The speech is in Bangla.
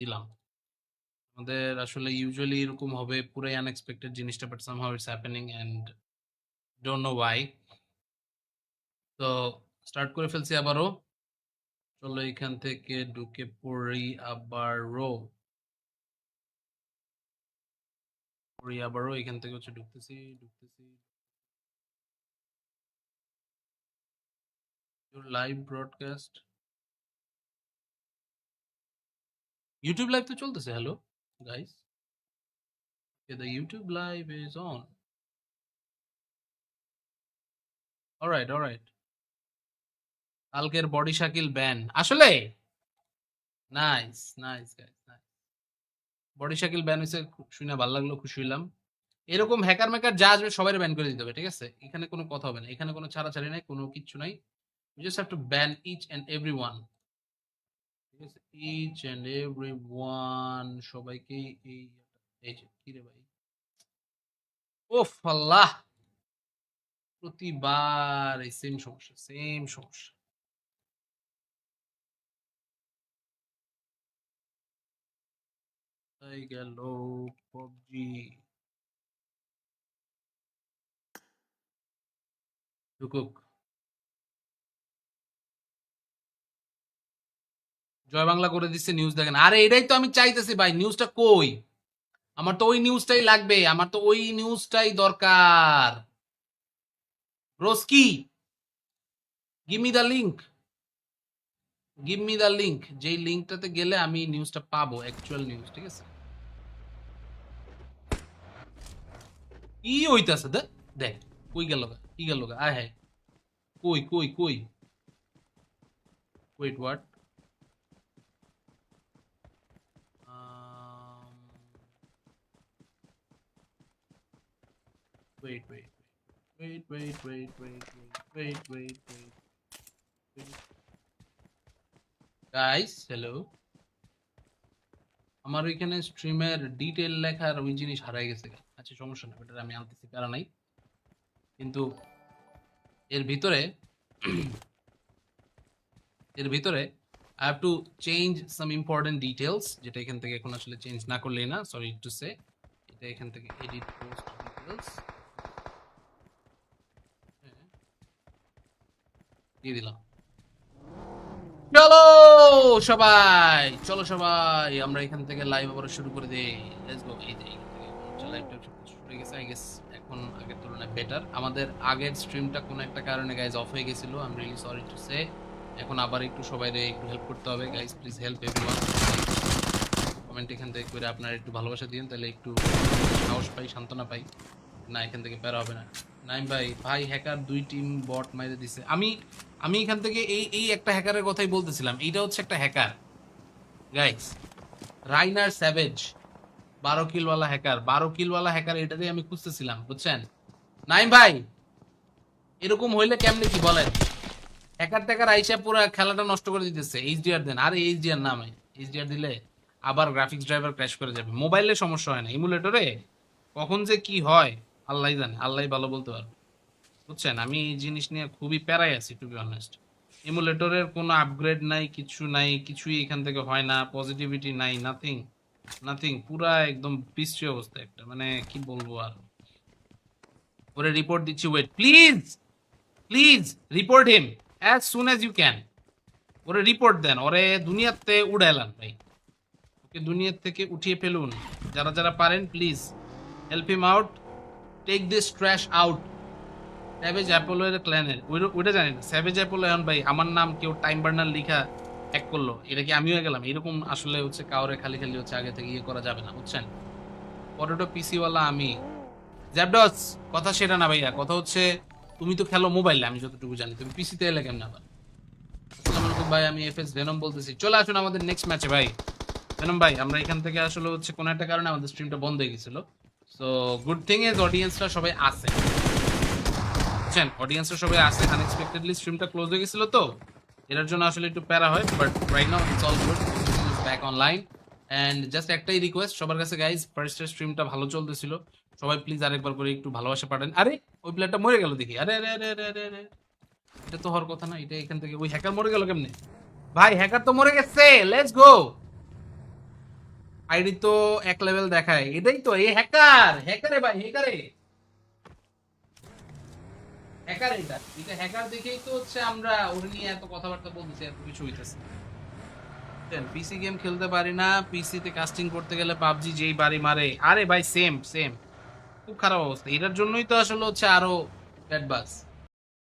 দিলাম। আমাদের আসলে ইউজুয়ালি এরকম হবে পুরাই আনএক্সপেক্টেড জিনিসটা, but somehow it's happening and don't know why. তো স্টার্ট করে ফেলছি আবারও। চলো এখান থেকে ঢুকে পড়ি আবারও। এখান থেকে হচ্ছে ঢুকতেছি। লাইভ ব্রডকাস্ট ইউটিউব লাইভ তো চলতেছে। Hello guys, the YouTube live is on. Alright. কালকের বডি শাকিল ব্যান আসলে নাইস গাইস, নাইস। বডি শাকিল ব্যান হইছে, শুনে ভালো লাগলো, খুশি হইলাম। এরকম হ্যাকার ম্যাকার যা আসবে সবাই ব্যান করে দিতে হবে, ঠিক আছে? এখানে কোনো কথা হবে না, এখানে কোনো ছাড়াছাড়ি নাই, কোনো কিচ্ছু নাই। We just have to ban each and everyone. ঠিক আছে, each and everyone সবাইকে এই যে কি রে ভাই, ওফ আল্লাহ, প্রতিবার এই সেম সমস্যা। তাই গেল PUBG ঢুকুক। জয় বাংলা করে দিচ্ছে, নিউজ দেখেন। আরে এটাই তো আমি চাইতেছি ভাই, নিউজটা কই? আমার তো ওই নিউজটাই লাগবে, আমার তো ওই নিউজটাই দরকার। রোস্কি, গিভ মি দ্য লিংক, যেই লিংকটাতে গেলে আমি নিউজটা পাবো, অ্যাকচুয়াল নিউজ, ঠিক আছে? কি হইতাছে দেখ, কই গেল গা, কি গেল গা, আয় হায়, কই wait what, wait guys, hello. আমার ওইখানে স্ট্রিমের ডিটেল লেখার ওই জিনিস হারাই গেছে। আচ্ছা সমস্যা না, ওটা আমি আনতেছি, প্যারা নাই। কিন্তু এর ভিতরে I have to change some important details, যেটা এখান থেকে এখন আসলে চেঞ্জ না করলেই না, সরি টু সে। এটা এখান থেকে এডিট পোস্ট ডিটেলস দিয়ে দিলাম। চলো সবাই আমরা এখান থেকে লাইভ আবার শুরু করে দেই। Let's go. এই যে লাইভটা শুরু হয়ে গেছে, আই গেস এখন আগের তুলনায় বেটার। আমাদের আগের স্ট্রিমটা কোনো একটা কারণে গাইজ অফ হয়ে গেছিল, I am really sorry to say. এখন আবার একটু সবাইরে একটু হেল্প করতে হবে guys, please help everyone. Comment এখান থেকে করে আপনারা একটু ভালোবাসা দিন, তাহলে একটু সাহস পাই, সান্ত্বনা পাই। না এখান থেকে প্যারা হবে না। নাইম ভাই হ্যাকার 2 টিম বট মাইরে দিছে। আমি এখান থেকে এই একটা হ্যাকারের কথাই বলতেছিলাম। এইটা হচ্ছে একটা হ্যাকার গাইস, রাইনার স্যাভেজ, 12 কিলওয়ালা হ্যাকার, 12 কিলওয়ালা হ্যাকার, এটাতেই আমি খুঁজতেছিলাম, বুঝছেন? নাইম ভাই এরকম হইলে কেমনে কি বলেন? হ্যাকার ট্যাকার আইসা পুরো খেলাটা নষ্ট করে দিতেছে। এইচডিআর দেন। আরে এইচডিআর নামে, এইচডিআর দিলে আবার গ্রাফিক্স ড্রাইভার ক্র্যাশ করে যাবে। মোবাইলে সমস্যা হয় না, ইমুলেটরে কখন যে কি হয় আল্লাহ জানে, আল্লাহ ভালো বলতে পারবে, বুঝছেন? আমি এই জিনিস নিয়ে খুবই প্যারাই আছি, টু বি অনেস্ট। ইমুলেটরের কোনো আপগ্রেড নাই, কিছু নাই, কিছুই এখান থেকে হয় না, পজিটিভিটি নাই, নাথিং, পুরা একদম বিশ্রী অবস্থা একটা, মানে কি বলবো আর। ওরে রিপোর্ট দিচ্ছি, wait please report him as soon as you can. ওরে রিপোর্ট দেন, ওরে দুনিয়াতে উড়াইলাম ভাই, ওকে দুনিয়ার থেকে উঠিয়ে ফেলুন। যারা পারেন please help him out, take this trash out. Savage Apollo এর ক্ল্যানের ওইটা জানি না। স্যাভেজ অ্যাপোলো এখন ভাই আমার নাম কেউ টাইম বার্নার লিখা হ্যাক করলো, এটা কি আমিও গেলাম? এরকম আসলে হচ্ছে কাউরে খালি হচ্ছে আগে থেকে ইয়ে করা যাবে না, বুঝছেন? পটেটো পিসিওয়ালা আমি। জ্যাবডস, কথা সেটা না ভাইয়া, কথা হচ্ছে তুমি তো খেলো মোবাইলে, আমি যতটুকু জানি, তুমি পিসিতে এলে কেমন আবার? আসসালামু আলাইকুম ভাই, আমি এফএস ভেনম বলতেছি। চলে আসুন আমাদের নেক্সট ম্যাচে ভাই। ভেনম ভাই, আমরা এখান থেকে আসলে হচ্ছে কোনো একটা কারণে আমাদের স্ট্রিমটা বন্ধ হয়ে গেছিল। সো গুড থিং ইজ অডিয়েন্সরা সবাই আছে, বুঝছেন? অডিয়েন্সরা সবাই আছে। আনএক্সপেক্টেডলি স্ট্রিমটা ক্লোজ হয়ে গেছিল, তো এটার জন্য আসলে একটু প্যারা হয়, but right now it's all good, is back online. And just একটাই রিকোয়েস্ট সবার কাছে গাইজ, ফার্স্টের স্ট্রিমটা ভালো চলতেছিল, সবাই প্লিজ আরেকবার করে একটু ভালোবাসা পাঠান। আরে ওই প্লেয়ারটা মরে গেল দেখি, আরে আরে আরে আরে আরে, এটা তো হওয়ার কথা না। এটা এখান থেকে ওই হ্যাকার মরে গেল কেমনে? ভাই হ্যাকার তো মরে গেছে, লেটস গো। আইডি তো এক লেভেল দেখায়, এটাই তো এই হ্যাকার, হ্যাকারে ভাই, হ্যাকারে, হ্যাকার, এটা এটা হ্যাকার দেখেই তো হচ্ছে আমরা ওর নিয়ে এত কথাবার্তা বলতেছি, এত কিছু হইতেছে। পিসি গেম খেলতে পারি না, পিসিতে কাস্টিং করতে গেলে পাবজি যেই বাড়ি মারে, আরে ভাই সেম সেম, খুব খারাপ অবস্থা, এটার জন্যই তো আসলে হচ্ছে আরো ব্যাড বাস।